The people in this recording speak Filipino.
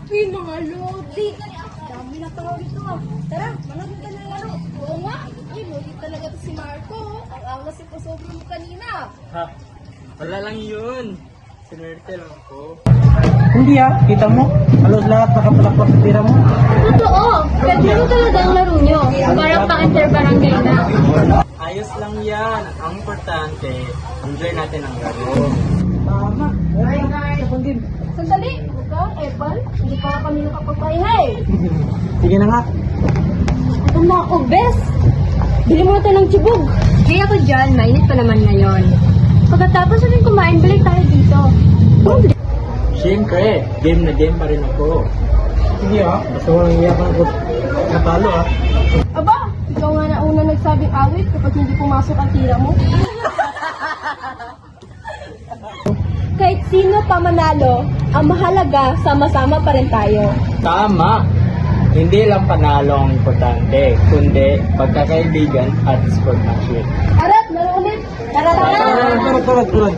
Uy, mga lodi. Dami na tao dito ah. Tara, manood ka ng laro. Oo nga. Uy, lodi talaga to si Marco. Ang angas si Pasobro mo kanina. Ha? Wala lang yun. Sinerte lang ako. Hindi kita mo. Halos lahat nakapalakpak sa tira mo. Totoo. Pero talaga ang laro nyo. Parang pa-inter-barangay na. Ayos lang yan. Ang importante, enjoy natin ang laro. Tama. Ako din. Sandali. Ikaw, Apple. Hindi pa kami nakapagpaihay. Sige na nga. Ito mga best. Bili mo natin ng chibog. Kaya ako dyan, mainit pa naman ngayon. Pagkatapos natin kumain, balik tayo dito. Siyempre, game na game pa rin ako. Sige basta walang iyakan ko. Natalo Aba, ikaw nga na una nagsabing awit kapag hindi pumasok ang tira mo. Kahit sino pa manalo, ang mahalaga, sama-sama pa rin tayo. Tama! Hindi lang panalo ang importante, kundi pagkakaibigan at sportsmanship. Arat, laro ulit! Tara, tara! Turod.